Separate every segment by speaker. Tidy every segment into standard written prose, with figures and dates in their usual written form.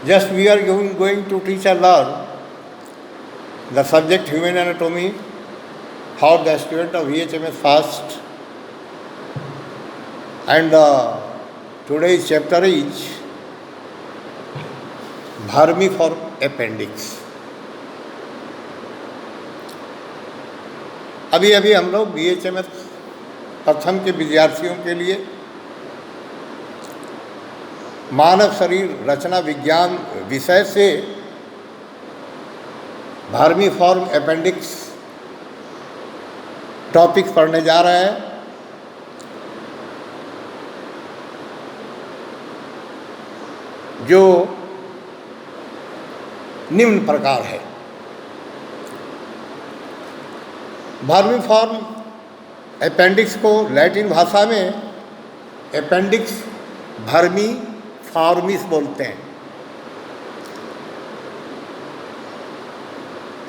Speaker 1: Just we are going to teach and learn the subject human anatomy for the student of VHMS first, and today's chapter is vermiform appendix. अभी अभी हम लोग VHMS प्रथम के विद्यार्थियों के लिए मानव शरीर रचना विज्ञान विषय से वर्मीफॉर्म अपेंडिक्स टॉपिक पढ़ने जा रहे हैं। जो निम्न प्रकार है। वर्मीफॉर्म अपेंडिक्स को लैटिन भाषा में अपेंडिक्स वर्मी फॉर्मिस बोलते हैं।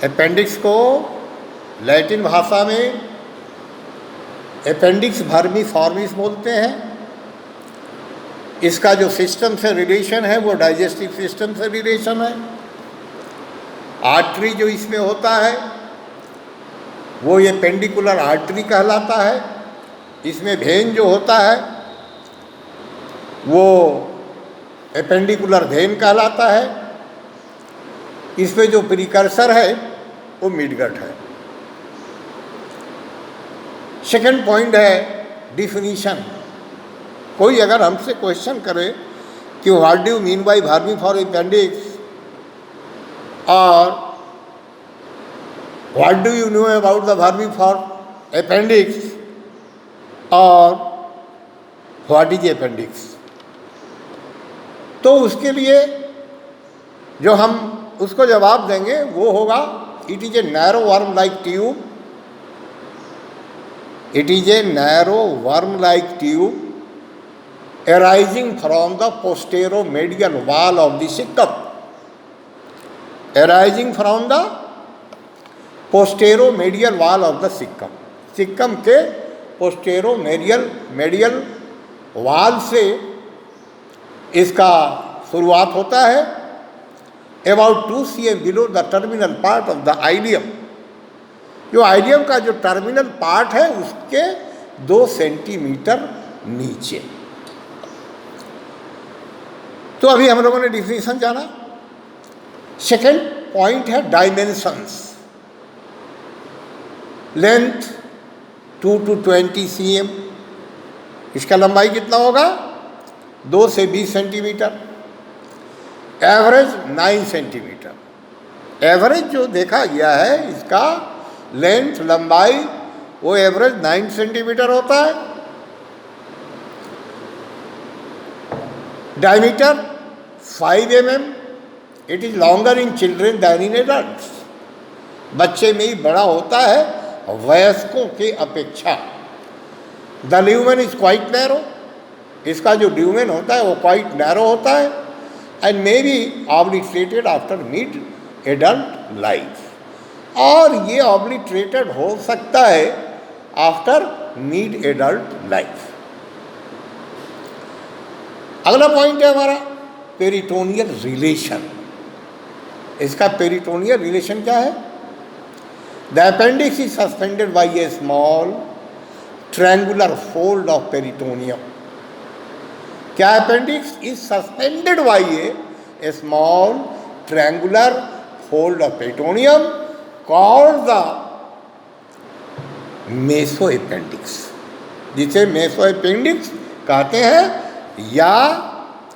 Speaker 1: अपेंडिक्स को लैटिन भाषा में अपेंडिक्स वर्मी फॉर्मिस बोलते हैं। इसका जो सिस्टम से रिलेशन है वो डाइजेस्टिव सिस्टम से रिलेशन है। आर्टरी जो इसमें होता है वो ये पेंडिकुलर आर्टरी कहलाता है। इसमें वेन जो होता है वो एपेंडिकुलर वेन कहलाता है। इसमें जो प्रिकर्सर है वो मिडगट है। सेकंड पॉइंट है डिफिनीशन। कोई अगर हमसे क्वेश्चन करे कि what do you mean by vermiform appendix और what do you know about the vermiform appendix और व्हाट इज अपेंडिक्स, तो उसके लिए जो हम उसको जवाब देंगे वो होगा it is a narrow worm like tube. It is a narrow worm like tube arising from the posteromedial wall of the cecum. Arising from the posteromedial wall of the cecum. cecum के posteromedial wall से इसका शुरुआत होता है। About 2 cm below the terminal part of the ileum. जो ileum का जो terminal part है उसके 2 सेंटीमीटर नीचे। तो अभी हम लोगों ने डिफिनीशन जाना। सेकेंड पॉइंट है डायमेंशंस। Length 2 to 20 cm। इसका लंबाई कितना होगा? 2 से 20 सेंटीमीटर। Average 9 centimetre. एवरेज जो देखा गया है इसका लेंथ लंबाई वो एवरेज 9 सेंटीमीटर होता है। Diameter 5 mm। It is longer in children than in adults. बच्चे में ही बड़ा होता है वयस्कों के अपेक्षा। The lumen is quite narrow. इसका जो ल्यूमेन होता है वो क्वाइट नैरो होता है and may be obliterated after mid adult life. और ये ऑब्लिटरेटेड हो सकता है आफ्टर मिड एडल्ट लाइफ। अगला पॉइंट है हमारा पेरिटोनियल रिलेशन। इसका पेरिटोनियल रिलेशन क्या है? The appendix is suspended by a small triangular fold of peritoneum. क्या appendix is suspended by a small triangular fold of peritoneum called the mesoappendix, जिसे mesoappendix कहते हैं, या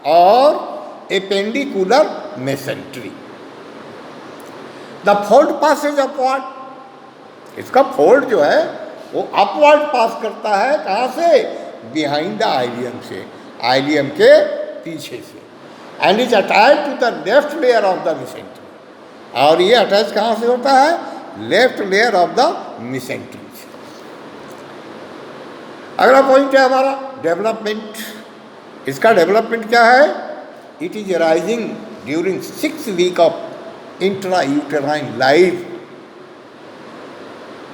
Speaker 1: और appendicular mesentery. The fold Passage upward. इसका fold जो है वो अपवर्ड पास करता है। कहाँ से? बिहाइंड द आइलियम से, आइलियम के पीछे से। And is attach to the left layer of the mesentery. और ये अटैच कहाँ से होता है? Left layer of the mesentery. अगला पॉइंट है हमारा डेवलपमेंट। इसका डेवलपमेंट क्या है? It is rising during 6 week of intra uterine life.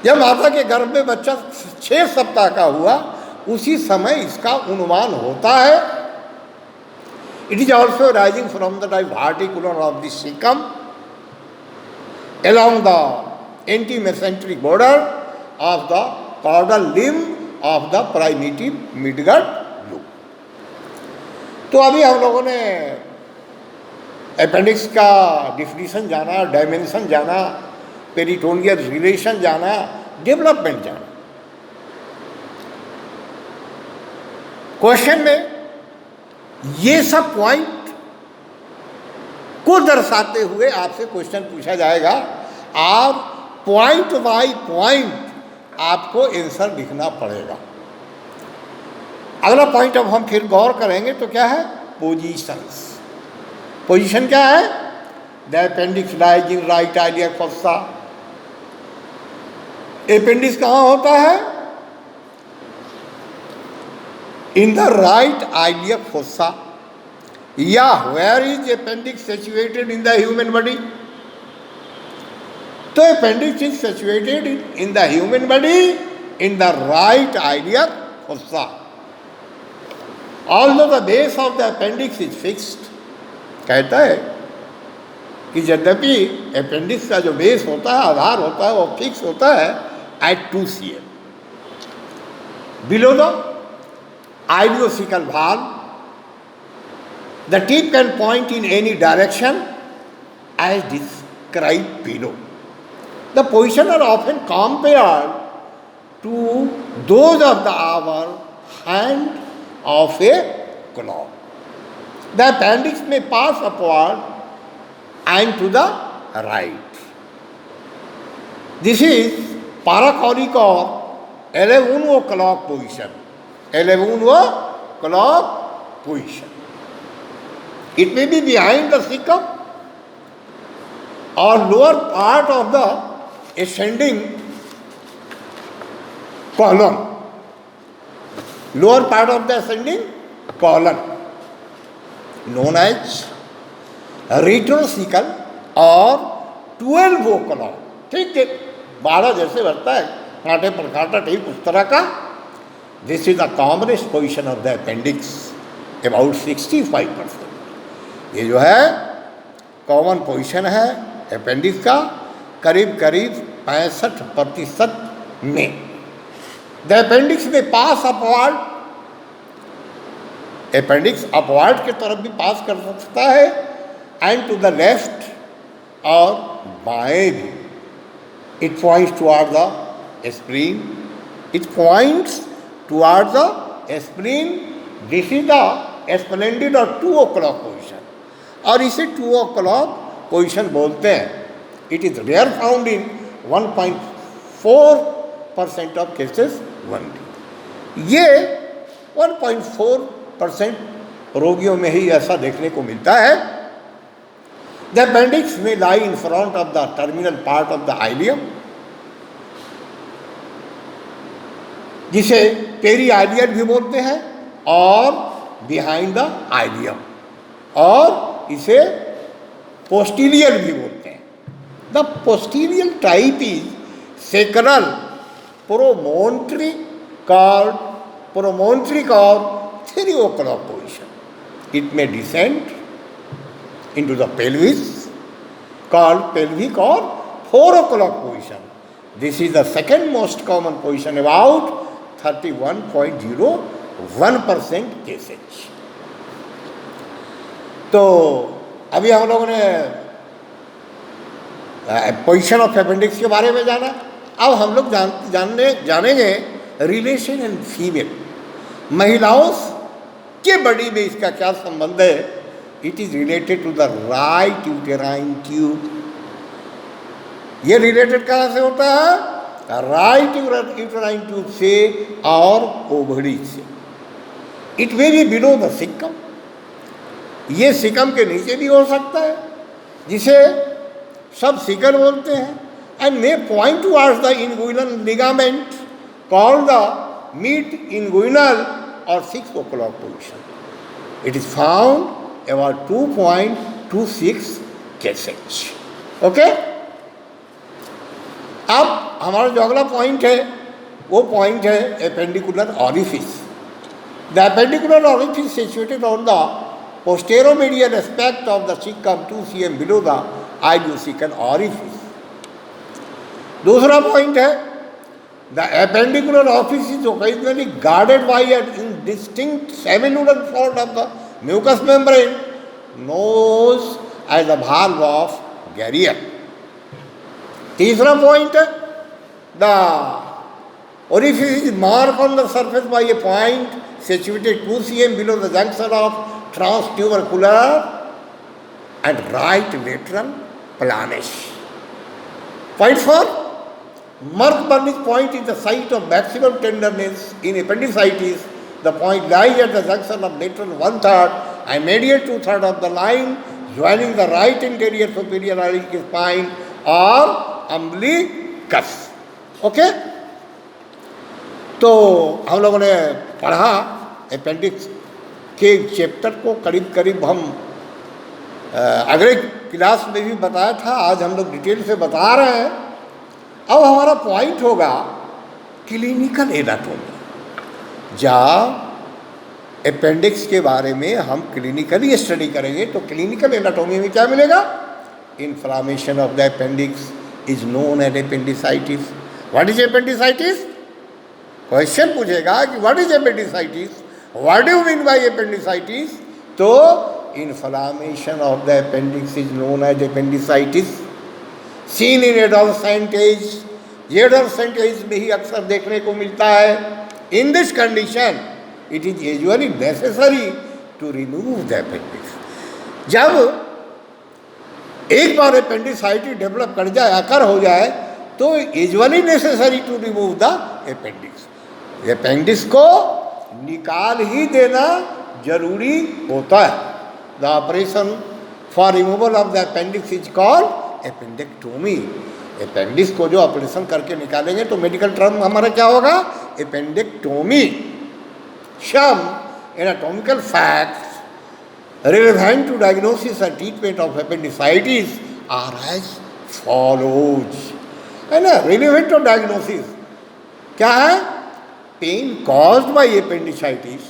Speaker 1: जब माता के गर्भ में बच्चा 6 सप्ताह का हुआ उसी समय इसका उन्माद होता है। It is also rising from the diverticulum of the cecum along the anti-mesenteric border of the caudal limb of the primitive midgut loop. तो अभी हम लोगों ने अपेंडिक्स का डिफिनीशन जाना, डायमेंशन जाना, पेरिटोनियल रिलेशन जाना, डेवलपमेंट जाना। क्वेश्चन में ये सब पॉइंट को दर्शाते हुए आपसे क्वेश्चन पूछा जाएगा और पॉइंट बाय पॉइंट आपको आंसर लिखना पड़ेगा। अगला पॉइंट अब हम फिर गौर करेंगे तो क्या है? पोजीशंस। पोजीशन क्या है? The appendix lies in right iliac fossa. Appendix कहाँ होता है? In the right iliac fossa. या where is appendix situated in the human body? तो appendix is situated in the human body in the right iliac fossa. Although the base of the appendix is fixed. कहता है कि यद्यपि appendix का जो base होता है, आधार होता है, वो फिक्स होता है at 2 cm below the ileocecal valve. The tip can point in any direction as described below. The position are often compared to those of the hour hand of a clock. The appendix may pass upward and to the right. This is paracolic or 11 o'clock position. 11 o'clock position. It may be behind the cecum or lower part of the ascending column. Lower part of the ascending column known as retrocecal or 12 o'clock. ठीक है, 12 जैसे बढ़ता है कांटे पर कांटा, ठीक उस तरह का। This is the commonest position of the appendix, about 65%. ये जो है कॉमन पोजीशन है अपेंडिक्स का, करीब करीब 65% में। द अपेंडिक्स में पास अपवार्ड, अपेंडिक्स अपवार्ड की तरफ भी पास कर सकता है, एंड टू द लेफ्ट और बाएं भी। It points toward the spleen, it points toward the spleen. This is the splendid और 2 o'clock पोजिशन, और इसे 2 o'clock पोजिशन बोलते हैं। It is rare found in 1.4% of cases only. ये 1.4% रोगियों में ही ऐसा देखने को मिलता है। The appendix may lie in front of the terminal part of the ileum, जिसे पेरी आइलियर भी बोलते हैं, और बिहाइंड द आइलियम, और इसे पोस्टीरियर भी बोलते हैं। The posterior type is sacral promontory cord 3 o'clock position. It may descend into the pelvis called pelvic or 4 o'clock position. This is the second most common position, about 31.01% cases. तो अभी हम लोगों ने पोजीशन ऑफ अपेंडिक्स के बारे में जाना। अब हम लोग जानेंगे रिलेशन इन फीमेल, महिलाओं के बॉडी में इसका क्या संबंध है। It is related to the right uterine tube. ये रिलेटेड कहाँ से होता है? राइट यूटेराइन ट्यूब से और ओवरी से। It may be below the caecum, ये सिकम के नीचे भी हो सकता है, जिसे सब सिकल बोलते हैं, and may point towards the inguinal ligament called the mid inguinal और 6 o'clock position. It is found about 2.26 cases. Okay, अब हमारा जो अगला पॉइंट है वो पॉइंट है appendicular orifice. The appendicular orifice situated on the posterior-medial aspect of the cecum 2 cm below the ileocecal orifice. दूसरा point है, the appendicular orifice is occasionally guarded by an indistinct semilunar fold of the mucous membrane known as the valve of Garrier. तीसरा point है, the orifice is marked on the surface by a point situated 2 cm below the junction of transtubercular and right lateral planish. Point 4. Merck-Burnish point is the site of maximum tenderness in appendicitis. The point lies at the junction of lateral 1/3 and medial 2/3 of the line joining the right anterior superior iliac spine or umbilicus. Okay? तो हम लोगों ने पढ़ा appendix के chapter को, करीब करीब हम अगले क्लास में भी बताया था, आज हम लोग डिटेल से बता रहे हैं। अब हमारा पॉइंट होगा क्लिनिकल एनाटॉमी। जब अपेंडिक्स के बारे में हम क्लिनिकली स्टडी करेंगे तो क्लिनिकल एनाटॉमी में क्या मिलेगा? Inflammation of the appendix is known as appendicitis. What is appendicitis? Question पूछेगा कि what is appendicitis, what do you mean by appendicitis? तो inflammation of the appendix is known as appendicitis. Seen in adolescent age, ये adolescent age में ही अक्सर देखने को मिलता है। In this condition it is usually necessary to remove the appendix. जब एक बार अपेंडिसाइटिस डेवलप कर जाए, अकर हो जाए, तो usually necessary to remove the appendix. Appendix को निकाल ही देना जरूरी होता है। The operation for removal of the appendix is called appendectomy. Appendix को जो ऑपरेशन करके निकालेंगे तो मेडिकल टर्म हमारा क्या होगा? Appendectomy. Some anatomical facts relevant to diagnosis and treatment of appendicitis are as follows. है ना, रिलेवेंट टू डायग्नोसिस क्या है? Pain caused by appendicitis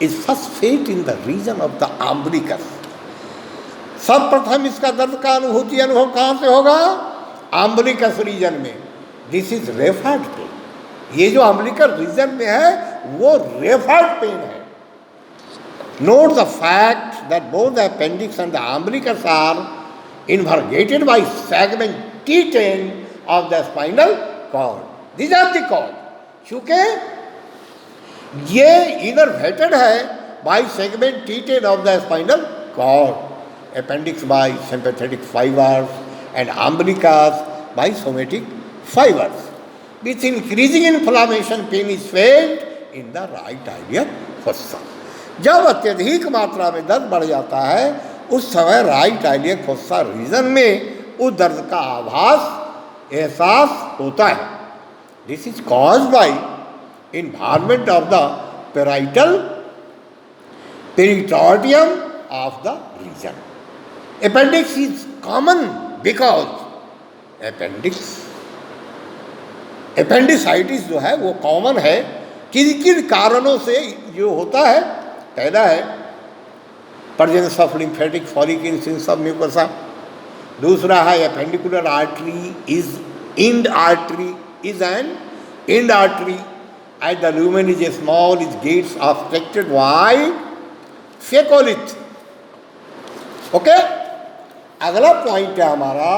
Speaker 1: is first felt in the region of the umbilicus. सब प्रथम इसका दर्द का अनुभव कहाँ से होगा? umbilicus रीजन में। This is referred pain. ये जो umbilicus रीजन में है वो रेफर्ड पेन है। Note the fact that both the appendix and the umbilicus are innervated by segment T10 of the spinal cord. This are the cord. चूंकि ये innervated है by segment T10 of the spinal cord, appendix by sympathetic fibres and umbilicus by somatic fibres. With increasing inflammation pain is felt in the right iliac fossa. जब अत्यधिक मात्रा में दर्द बढ़ जाता है उस समय राइट आइलियक फोस्सा रीजन में उस दर्द का आभास एहसास होता है। This is caused by involvement of the parietal peritoneum of the region. Appendix is common because appendicitis जो है वो कॉमन है। किन किन कारणों से जो होता है? पहला है presence of lymphatic follicles of mucosa। दूसरा है appendicular artery is an end artery and the lumen is small, its gates obstructed by faecolith. Okay, अगला पॉइंट है हमारा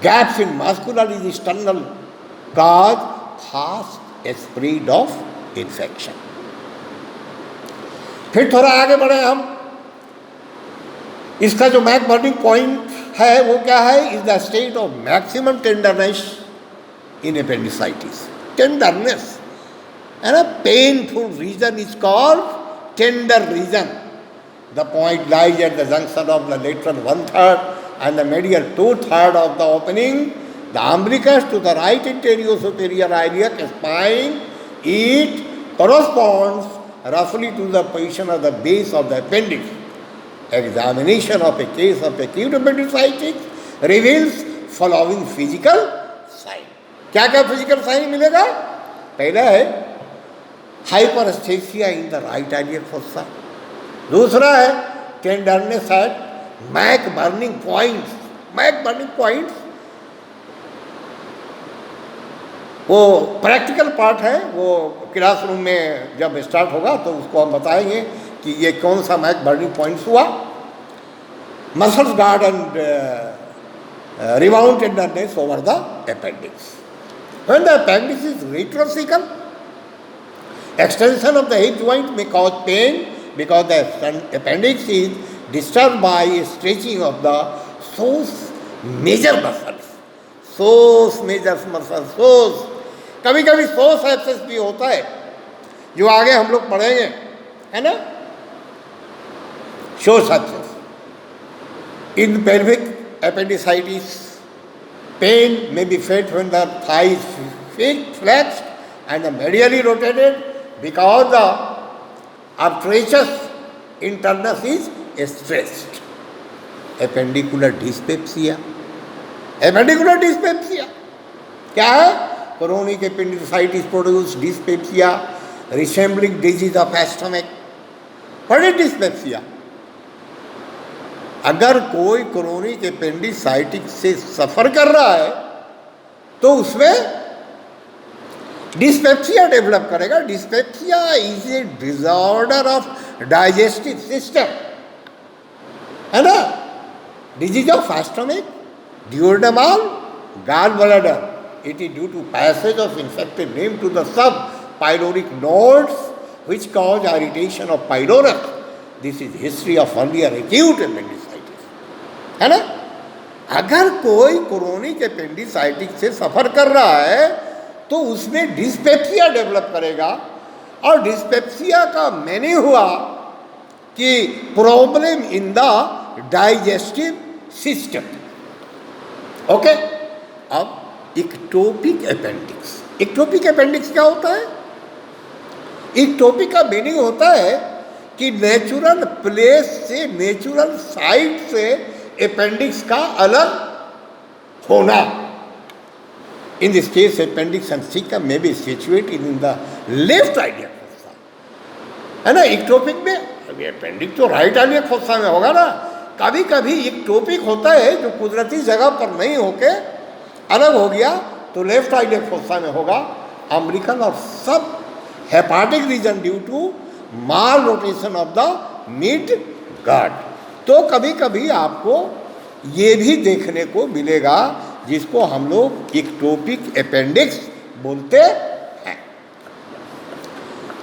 Speaker 1: gaps in muscular internal cause fast spread of infection. फिर थोड़ा आगे बढ़े हम। इसका जो मैक-बर्निंग पॉइंट है वो क्या है? Is the state of maximum tenderness in appendicitis. Tenderness है ना, painful region is called tender region. The point lies at the junction of the lateral 1/3 and the medial 2/3 of the opening. The umbilicus to the right anterior superior iliac spine. It corresponds roughly to the position of the base of the appendix. Examination of a case of acute appendicitis reveals following physical sign. क्या क्या physical sign मिलेगा? पहला है hyperesthesia in the right iliac fossa. दूसरा है tenderness at McBurney points. McBurney points वो practical part है, वो क्लासरूम में जब स्टार्ट होगा तो उसको हम बताएंगे कि ये कौन सा मैक बर्निंग पॉइंट्स हुआ। Muscles guard and rebound tenderness over the appendix. When the appendix is retrocecal, extension of the hip joint may cause pain because the appendix is disturbed by stretching of the psoas major muscles. psoas major muscles, psoas, कभी कभी psoas abscess भी होता है जो आगे हम लोग पढ़ेंगे, है ना। psoas abscess in pelvic appendicitis, pain may be felt when the thigh is flexed and the medially rotated because the arteriosus internus is stressed. Appendicular dyspepsia, appendicular dyspepsia क्या है? Chronic appendicitis produces dyspepsia resembling disease of stomach. What is dyspepsia? अगर कोई chronic appendicitis से सफ़र कर रहा है तो उसमें डिस्पेप्सिया डेवलप करेगा। Dyspepsia is a disorder of digestive system, है ना। Disease of stomach, duodenal, gallbladder. It is due to passage of infected lymph to the subpyloric nodes which cause irritation of pylorus. This is history of earlier acute appendicitis, है ना। अगर कोई chronic appendicitis से सफ़र कर रहा है तो उसमें डिस्पेप्सिया डेवलप करेगा, और डिस्पेप्सिया का मैंने हुआ कि problem in the digestive system. Okay, अब इक्टोपिक अपेंडिक्स। इक्टोपिक अपेंडिक्स क्या होता है? इक्टोपिक का मीनिंग होता है कि नेचुरल प्लेस से, नेचुरल साइट से अपेंडिक्स का अलग होना। In this case appendix and caecum may be situated in the left iliac fossa, है ना। इक्टोपिक में अभी अपेंडिक्स तो राइट आइलियक फोसा में होगा ना। कभी कभी इक्टोपिक होता है जो कुदरती जगह पर नहीं होके अलग हो गया तो लेफ्ट आइलियक फोसा में होगा। अम्बिलिकल और सब hepatic region due to malrotation of the midgut. तो कभी कभी आपको ये भी देखने को मिलेगा जिसको हम लोग इक्टोपिक अपेंडिक्स बोलते हैं।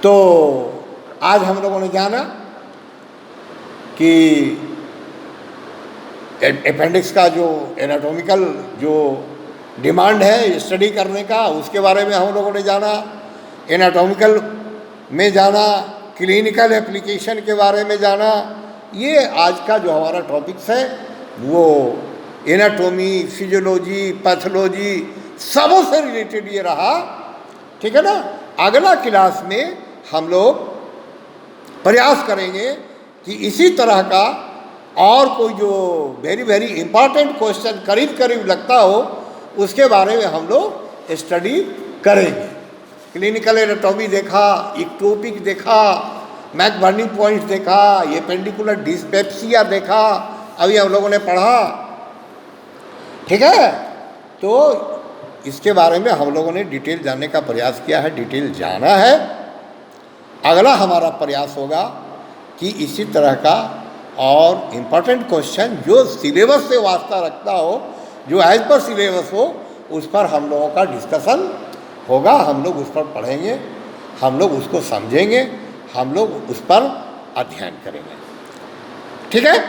Speaker 1: तो आज हम लोगों ने जाना कि अपेंडिक्स का जो एनाटॉमिकल जो डिमांड है स्टडी करने का, उसके बारे में हम लोगों ने जाना। एनाटॉमिकल में जाना, क्लिनिकल एप्लीकेशन के बारे में जाना। ये आज का जो हमारा टॉपिक्स है वो एनाटॉमी, फिजियोलॉजी, पैथोलॉजी सबों से रिलेटेड ये रहा, ठीक है ना। अगला क्लास में हम लोग प्रयास करेंगे कि इसी तरह का और कोई जो वेरी वेरी इंपॉर्टेंट क्वेश्चन करीब करीब लगता हो उसके बारे में हम लोग स्टडी करेंगे। क्लिनिकल एनाटॉमी देखा, इक्टोपिक देखा, मैक बर्निंग पॉइंट्स देखा, ये पेंडिकुलर डिस्पेप्सिया देखा, अभी हम लोगों ने पढ़ा, ठीक है। तो इसके बारे में हम लोगों ने डिटेल जानने का प्रयास किया है, डिटेल जाना है। अगला हमारा प्रयास होगा कि इसी तरह का और इम्पॉर्टेंट क्वेश्चन जो सिलेबस से वास्ता रखता हो, जो एज पर सिलेबस हो, उस पर हम लोगों का डिस्कशन होगा। हम लोग उस पर पढ़ेंगे, हम लोग उसको समझेंगे, हम लोग उस पर अध्ययन करेंगे, ठीक है।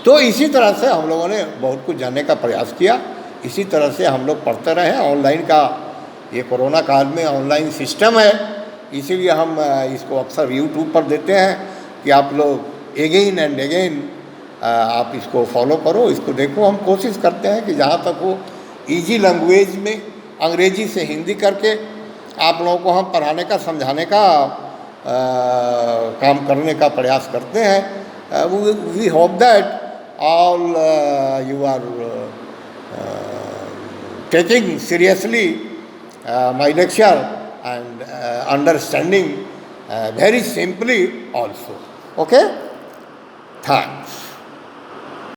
Speaker 1: तो इसी तरह से हम लोगों ने बहुत कुछ जानने का प्रयास किया। इसी तरह से हम लोग पढ़ते रहे। ऑनलाइन का ये कोरोना काल में ऑनलाइन सिस्टम है, इसीलिए हम इसको अक्सर यूट्यूब पर देते हैं कि आप लोग एगेन एंड एगेन आप इसको फॉलो करो, इसको देखो। हम कोशिश करते हैं कि जहाँ तक हो इजी लैंग्वेज में अंग्रेजी से हिंदी करके आप लोगों को हम पढ़ाने का, समझाने का काम करने का प्रयास करते हैं। We hope that all you are taking seriously my lecture and understanding very simply also. Okay? Thanks.